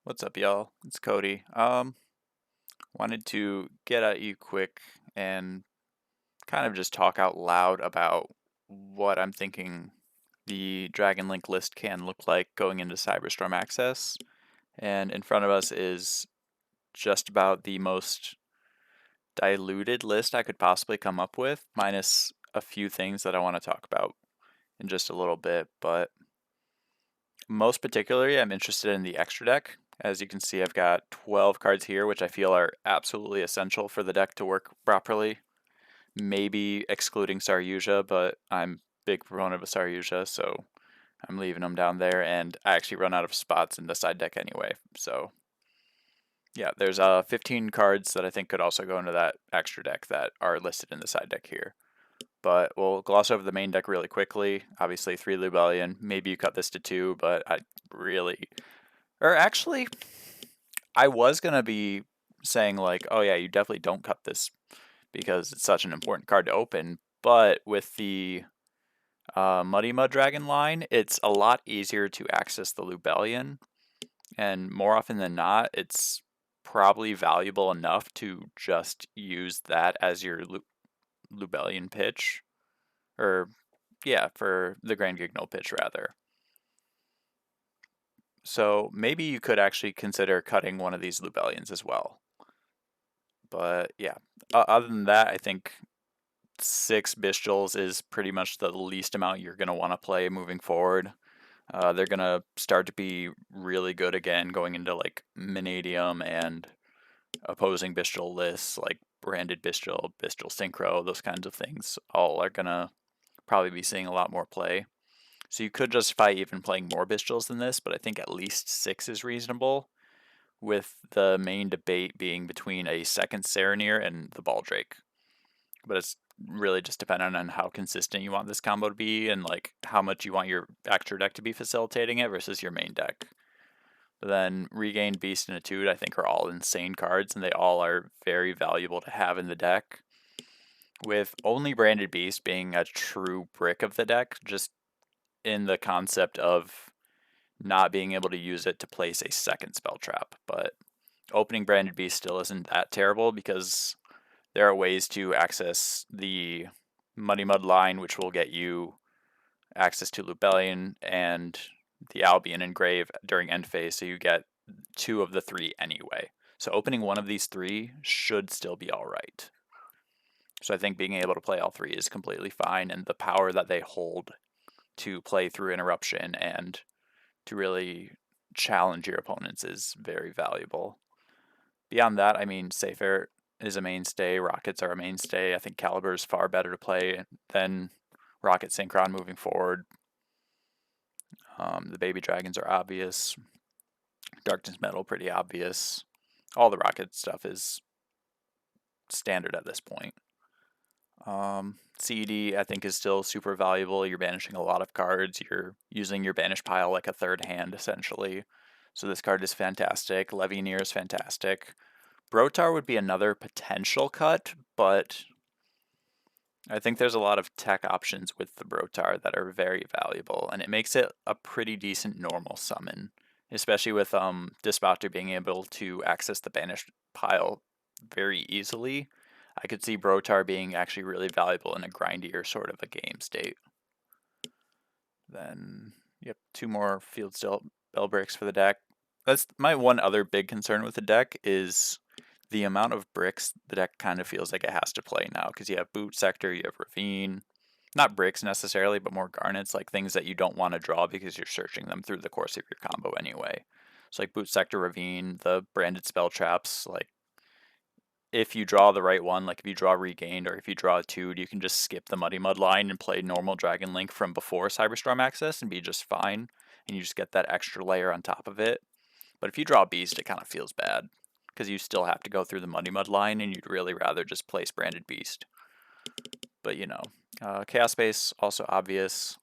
What's up, y'all? It's Cody. Wanted to get at you quick and kind of just talk out loud about what I'm thinking the Dragon Link list can look like going into Cyberstorm Access. And in front of us is just about the most diluted list I could possibly come up with, minus a few things that I want to talk about in just a little bit. But most particularly, I'm interested in the extra deck. As you can see, I've got 12 cards here, which I feel are absolutely essential for the deck to work properly. Maybe excluding Saryuja, but I'm a big proponent of Saryuja, so I'm leaving them down there, and I actually run out of spots in the side deck anyway. So yeah, there's 15 cards that I think could also go into that extra deck that are listed in the side deck here. But we'll gloss over the main deck really quickly. Obviously, 3 Lubellion. Maybe you cut this to 2, but I really... Or actually, I was going to be saying, like, oh yeah, you definitely don't cut this because it's such an important card to open. But with the Muddy Mud Dragon line, it's a lot easier to access the Lubellion. And more often than not, it's probably valuable enough to just use that as your Lubellion pitch. Or, yeah, for the Grand Gignol pitch, rather. So maybe you could actually consider cutting one of these Lubellions as well. But yeah, other than that, I think 6 Bystials is pretty much the least amount you're going to want to play moving forward. They're going to start to be really good again going into like Minidium and opposing Bystial lists like branded Bystial, Bystial Synchro, those kinds of things all are going to probably be seeing a lot more play. So you could justify even playing more Bystials than this, but I think at least 6 is reasonable, with the main debate being between a second Saronir and the Baldrake. But it's really just dependent on how consistent you want this combo to be and like how much you want your extra deck to be facilitating it versus your main deck. But then Regain, Beast, and Etude I think are all insane cards, and they all are very valuable to have in the deck. With only Branded Beast being a true brick of the deck, just in the concept of not being able to use it to place a second spell trap. But opening Branded Beast still isn't that terrible because there are ways to access the Muddy Mud line, which will get you access to Lubellion and the Albion and Grave during end phase, so you get 2 of the 3 anyway. So opening one of these 3 should still be alright. So I think being able to play all 3 is completely fine, and the power that they hold to play through Interruption and to really challenge your opponents is very valuable. Beyond that, I mean, Seyfair is a mainstay, Rockets are a mainstay. I think Caliber is far better to play than Rocket Synchron moving forward. The Baby Dragons are obvious. Darkness Metal, pretty obvious. All the Rocket stuff is standard at this point. CED, I think, is still super valuable. You're banishing a lot of cards. You're using your banish pile like a third hand, essentially. So this card is fantastic. Levineer is fantastic. Brotar would be another potential cut, but I think there's a lot of tech options with the Brotar that are very valuable, and it makes it a pretty decent normal summon, especially with Dispouter being able to access the banished pile very easily. I could see Brotar being actually really valuable in a grindier sort of a game state. Then, yep, 2 more Field Spell Breaks for the deck. That's my one other big concern with the deck is the amount of bricks the deck kind of feels like it has to play now, because you have Boot Sector, you have Ravine, not bricks necessarily, but more garnets, like things that you don't want to draw because you're searching them through the course of your combo anyway. So like Boot Sector, Ravine, the branded spell traps, like if you draw the right one, like if you draw Regained or if you draw Etude, you can just skip the Muddy Mud line and play normal Dragon Link from before Cyberstorm Access and be just fine, and you just get that extra layer on top of it. But if you draw Beast, it kind of feels bad, because you still have to go through the Muddy Mud line, and you'd really rather just place Branded Beast. But you know, Chaos Space, also obvious.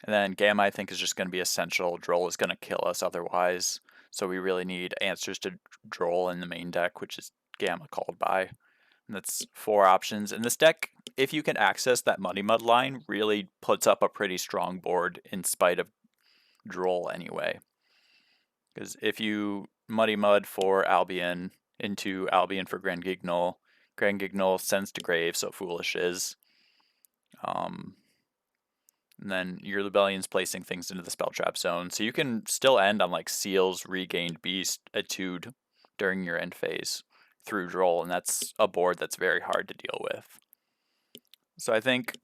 And then Gamma, I think, is just going to be essential. Droll is going to kill us otherwise, so we really need answers to Droll in the main deck, which is Gamma called by. And that's 4 options. And this deck, if you can access that Muddy Mud line, really puts up a pretty strong board in spite of Droll anyway. Because if you Muddy Mud for Albion into Albion for Grand Gignol. Grand Gignol sends to grave, so Foolish is. And then your Lubellion's placing things into the spell trap zone. So you can still end on like Seals, Regained Beast, Etude during your end phase through Droll, and that's a board that's very hard to deal with. So I think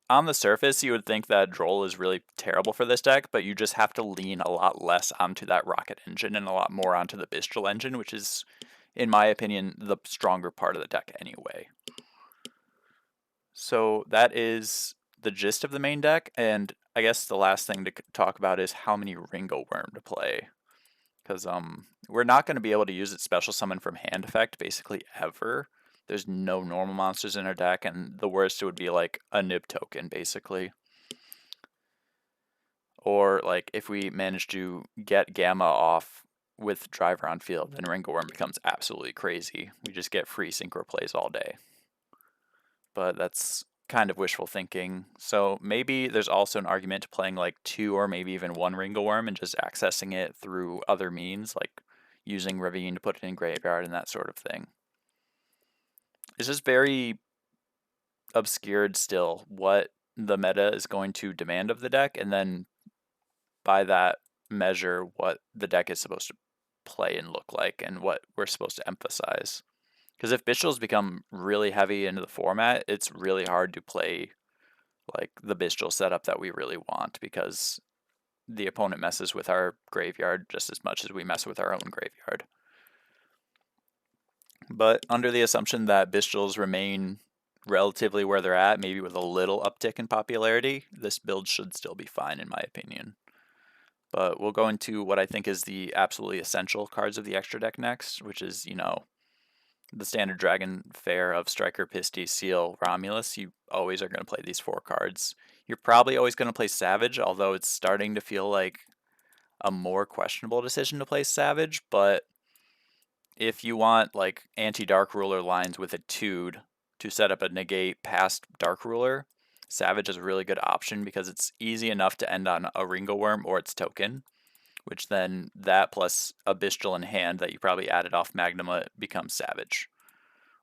on the surface, you would think that Droll is really terrible for this deck, but you just have to lean a lot less onto that Rocket engine and a lot more onto the Bystial engine, which is, in my opinion, the stronger part of the deck anyway. So that is the gist of the main deck, and I guess the last thing to talk about is how many Ringo Worm to play. Because we're not going to be able to use its special summon from hand effect basically ever. There's no normal monsters in our deck, and the worst it would be like a Nib token, basically. Or like if we manage to get Gamma off with Driver on field, then Ringo Worm becomes absolutely crazy. We just get free Synchro plays all day. But that's kind of wishful thinking. So maybe there's also an argument to playing like 2 or maybe even 1 Ringo Worm and just accessing it through other means, like using Ravine to put it in graveyard and that sort of thing. It's just very obscured still what the meta is going to demand of the deck, and then by that measure what the deck is supposed to play and look like and what we're supposed to emphasize. Because if Bystials become really heavy into the format, it's really hard to play like the Bystial setup that we really want, because the opponent messes with our graveyard just as much as we mess with our own graveyard. But under the assumption that Bystials remain relatively where they're at, maybe with a little uptick in popularity, this build should still be fine in my opinion. But we'll go into what I think is the absolutely essential cards of the extra deck next, which is, you know, the standard Dragon fare of Striker, Pisty, Seal, Romulus. You always are going to play these 4 cards. You're probably always going to play Savage, although it's starting to feel like a more questionable decision to play Savage. But if you want like anti-Dark Ruler lines with Etude to set up a negate past Dark Ruler, Savage is a really good option because it's easy enough to end on a Ringo Worm or its token, which then that plus a Bystial in hand that you probably added off Magnuma becomes Savage.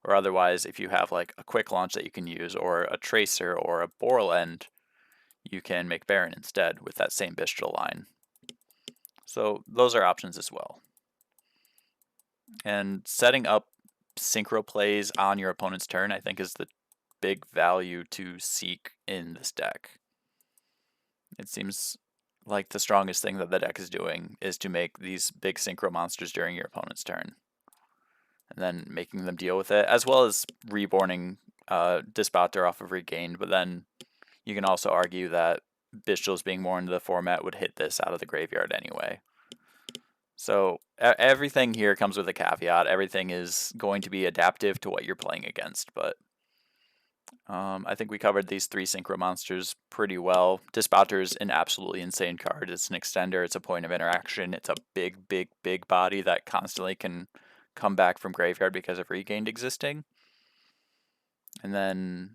Or otherwise, if you have like a quick launch that you can use, or a Tracer, or a Borland, you can make Baron instead with that same Bystial line. So those are options as well. And setting up Synchro plays on your opponent's turn, I think, is the big value to seek in this deck. It seems like the strongest thing that the deck is doing is to make these big Synchro monsters during your opponent's turn, and then making them deal with it, as well as reborning Disbouter off of Regained. But then you can also argue that Bystials being more into the format would hit this out of the graveyard anyway. So everything here comes with a caveat. Everything is going to be adaptive to what you're playing against, but I think we covered these 3 Synchro monsters pretty well. Disbouter is an absolutely insane card. It's an extender, it's a point of interaction, it's a big, big, big body that constantly can come back from graveyard because of Regained existing. And then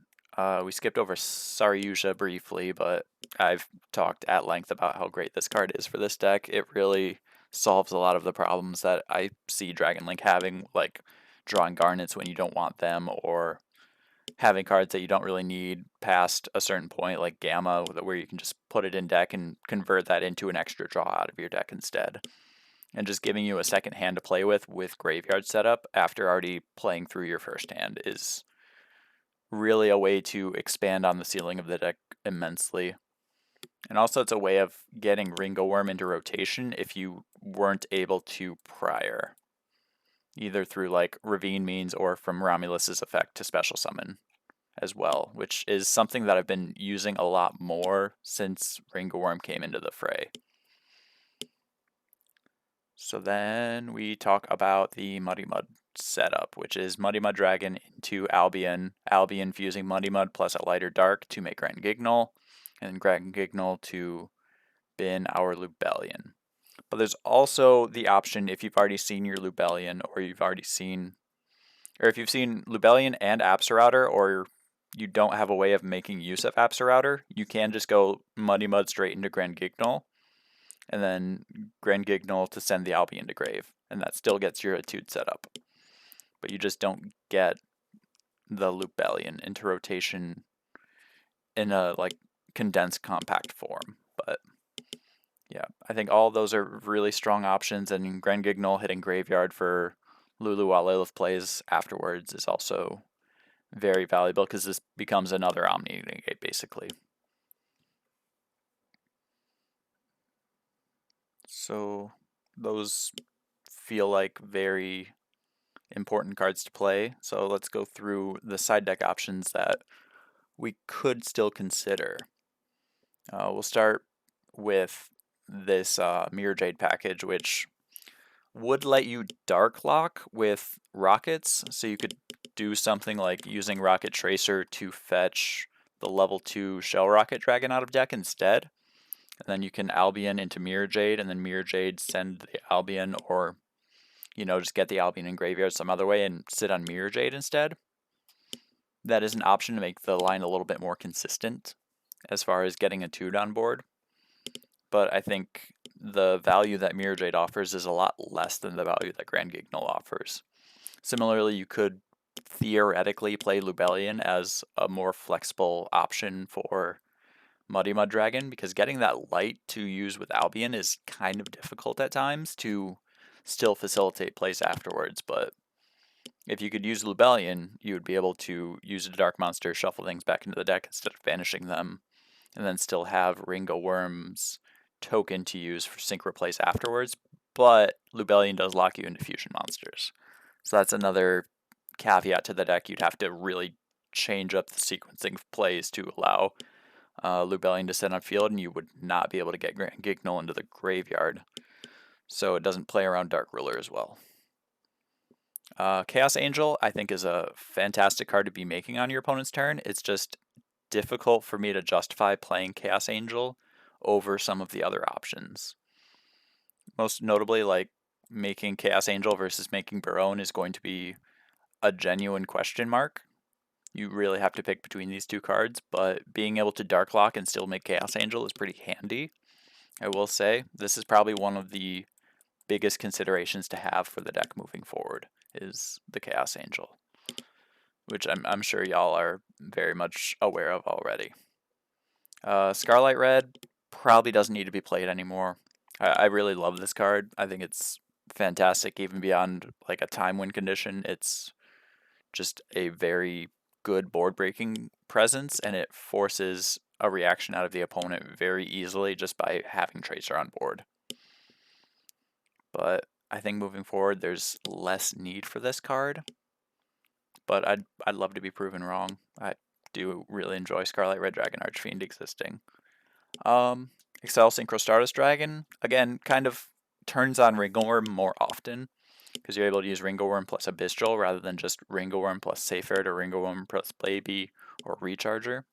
we skipped over Saryuja briefly, but I've talked at length about how great this card is for this deck. It really solves a lot of the problems that I see Dragon Link having, like drawing Garnets when you don't want them, or having cards that you don't really need past a certain point, like Gamma, where you can just put it in deck and convert that into an extra draw out of your deck instead. And just giving you a second hand to play with graveyard setup after already playing through your first hand is really a way to expand on the ceiling of the deck immensely. And also it's a way of getting Ringo Worm into rotation if you weren't able to prior, either through like Ravine means or from Romulus's effect to special summon as well, which is something that I've been using a lot more since Ringo Worm came into the fray. So then we talk about the Muddy Mud setup, which is Muddy Mud Dragon into Albion, Albion fusing Muddy Mud plus a lighter dark to make Grand Gignol, and Grand Gignol to bin our Lubellion. But there's also the option, if you've already seen your Lubellion, or if you've seen Lubellion and Apsarouter, or you don't have a way of making use of Apsarouter, you can just go Muddy Mud straight into Grand Gignol. and then Grangignol to send the Albion to grave, and that still gets your Etude set up. But you just don't get the Lupellion into rotation in a like condensed compact form. But yeah, I think all those are really strong options, and Grangignol hitting graveyard for Lulu while Lilith plays afterwards is also very valuable because this becomes another Omni Negate basically. So those feel like very important cards to play. So let's go through the side deck options that we could still consider. We'll start with this Mirror Jade package, which would let you Dark Lock with rockets, so you could do something like using Rocket Tracer to fetch the level 2 Shell Rocket Dragon out of deck instead. And then you can Albion into Mirror Jade, and then Mirror Jade send the Albion, or just get the Albion in graveyard some other way and sit on Mirror Jade instead. That is an option to make the line a little bit more consistent as far as getting a Etude on board. But I think the value that Mirror Jade offers is a lot less than the value that Grangignol offers. Similarly, you could theoretically play Lubellion as a more flexible option for Muddy Mud Dragon, because getting that light to use with Albion is kind of difficult at times to still facilitate plays afterwards. But if you could use Lubellion, you would be able to use a Dark Monster, shuffle things back into the deck instead of banishing them, and then still have Ringo Worm's token to use for Synchro plays afterwards. But Lubellion does lock you into fusion monsters. So that's another caveat to the deck. You'd have to really change up the sequencing of plays to allow Lubellion to sit on field, and you would not be able to get Grangignol into the graveyard. So it doesn't play around Dark Ruler as well. Chaos Angel, I think, is a fantastic card to be making on your opponent's turn. It's just difficult for me to justify playing Chaos Angel over some of the other options. Most notably, like making Chaos Angel versus making Barone is going to be a genuine question mark. You really have to pick between these two cards, but being able to Dark Lock and still make Chaos Angel is pretty handy. I will say, this is probably one of the biggest considerations to have for the deck moving forward, is the Chaos Angel, which I'm sure y'all are very much aware of already. Scarlet Red probably doesn't need to be played anymore. I really love this card. I think it's fantastic, even beyond like a time win condition. It's just a very good board breaking presence, and it forces a reaction out of the opponent very easily just by having Tracer on board. But I think moving forward there's less need for this card, but I'd love to be proven wrong. I do really enjoy Scarlet Red Dragon Archfiend existing. Excel Synchro Stardust Dragon, again, kind of turns on Ringleworm more often, because you're able to use Ringleworm plus a Bystial rather than just Ringleworm plus Safeheart or Ringleworm plus Baby or Recharger.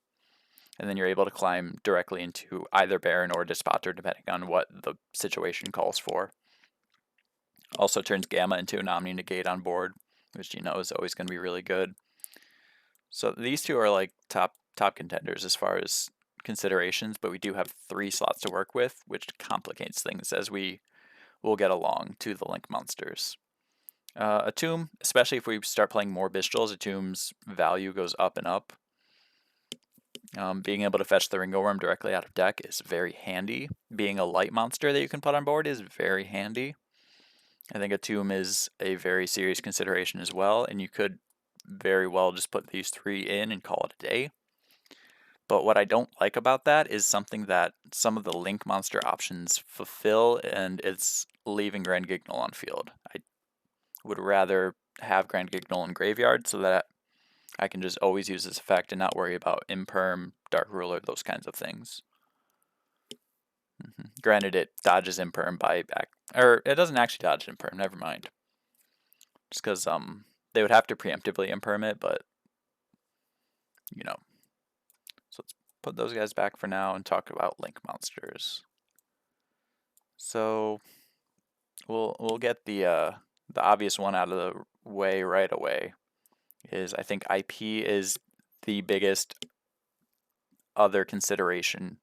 And then you're able to climb directly into either Baron or Despotter depending on what the situation calls for. Also turns Gamma into an Omni Negate on board, which is always going to be really good. So these two are like top contenders as far as considerations, but we do have 3 slots to work with, which complicates things as we will get along to the Link monsters. A Tomb, especially if we start playing more Bystials, a Tomb's value goes up and up. Being able to fetch the Ringleworm directly out of deck is very handy. Being a light monster that you can put on board is very handy. I think a Tomb is a very serious consideration as well, and you could very well just put these 3 in and call it a day. But what I don't like about that is something that some of the Link monster options fulfill, and it's leaving Grangignol on field. I would rather have Grangignol in graveyard so that I can just always use this effect and not worry about Imperm, Dark Ruler, those kinds of things. Granted, it dodges Imperm by back, or it doesn't actually dodge Imperm, never mind. Just because they would have to preemptively Imperm it, but So let's put those guys back for now and talk about Link monsters. So we'll get the obvious one out of the way right away. Is I think IP is the biggest other consideration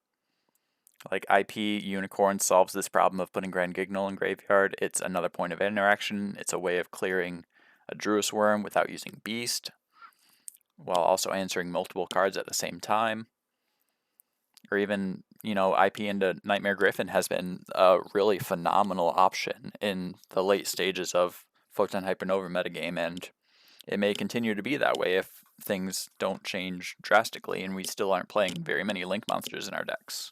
Like IP Unicorn solves this problem of putting Grand Gignol in graveyard. It's another point of interaction. It's a way of clearing a Druis Worm without using Beast, while also answering multiple cards at the same time. Or even, IP into Nightmare Griffin has been a really phenomenal option in the late stages of Photon Hypernova metagame, and it may continue to be that way if things don't change drastically and we still aren't playing very many Link monsters in our decks.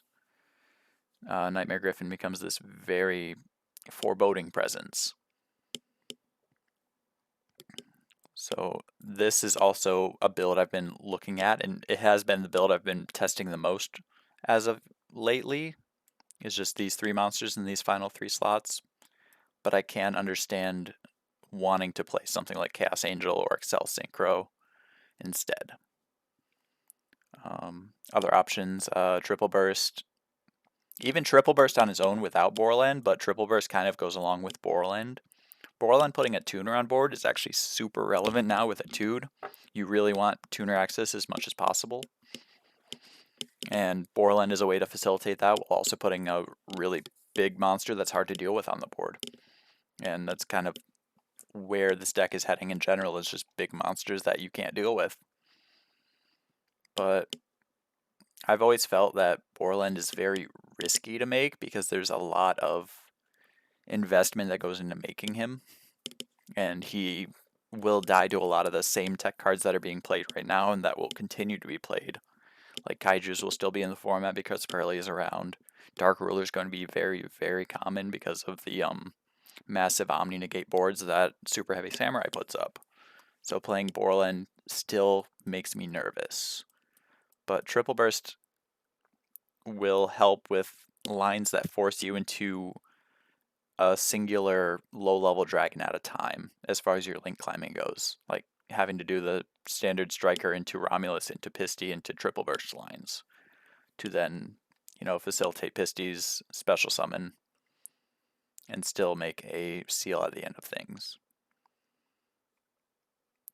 Nightmare Griffin becomes this very foreboding presence. So this is also a build I've been looking at, and it has been the build I've been testing the most as of lately. It's just these 3 monsters in these final 3 slots. But I can understand wanting to play something like Chaos Angel or Excel Synchro instead. Other options, Triple Burst. Even Triple Burst on its own without Borland, but Triple Burst kind of goes along with Borland. Borland putting a tuner on board is actually super relevant now with a Tude. You really want tuner access as much as possible. And Borland is a way to facilitate that while also putting a really big monster that's hard to deal with on the board. And that's kind of where this deck is heading in general, is just big monsters that you can't deal with. But I've always felt that Borland is very risky to make because there's a lot of investment that goes into making him, and he will die to a lot of the same tech cards that are being played right now and that will continue to be played. Like Kaijus will still be in the format because Pearly is around. Dark Ruler is going to be very, very common because of the massive Omni Negate boards that Super Heavy Samurai puts up. So playing Borland still makes me nervous. But Triple Burst will help with lines that force you into a singular low-level dragon at a time as far as your link climbing goes. Like having to do the standard striker into Romulus, into Pisty, into Triple Burst lines to then, facilitate Pisty's special summon and still make a seal at the end of things.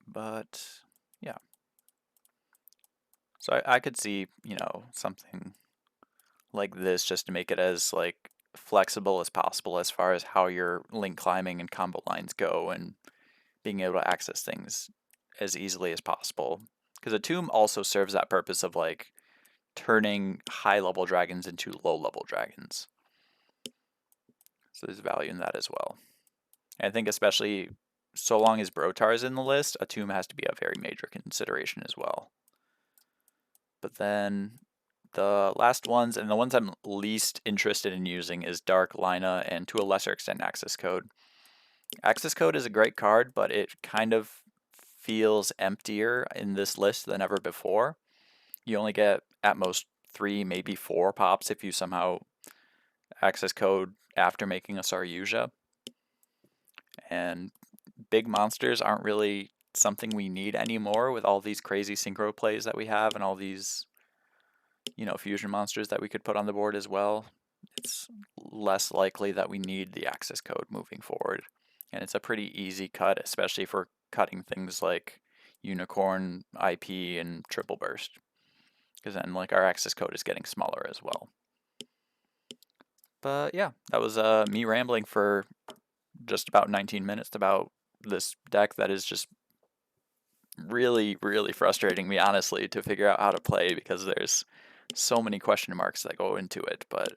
But, yeah. So I could see, something like this just to make it as, flexible as possible as far as how your link climbing and combo lines go and being able to access things as easily as possible. Because a tomb also serves that purpose of, turning high-level dragons into low-level dragons. So there's value in that as well. And I think especially so long as Brotar is in the list, a tomb has to be a very major consideration as well. But then the last ones, and the ones I'm least interested in using, is Dark, Lina, and to a lesser extent Access Code. Access Code is a great card, but it kind of feels emptier in this list than ever before. You only get at most 3, maybe 4 pops if you somehow Access Code after making a Saryuja. And big monsters aren't really something we need anymore with all these crazy synchro plays that we have and all these, fusion monsters that we could put on the board as well. It's less likely that we need the access code moving forward. And it's a pretty easy cut, especially for cutting things like Unicorn, IP, and Triple Burst. Because then, our access code is getting smaller as well. But yeah, that was me rambling for just about 19 minutes about this deck that is just really, really frustrating me, honestly, to figure out how to play because there's so many question marks that go into it. But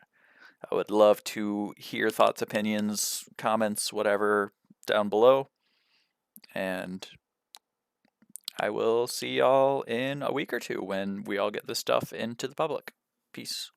I would love to hear thoughts, opinions, comments, whatever down below. And I will see y'all in a week or two when we all get this stuff into the public. Peace.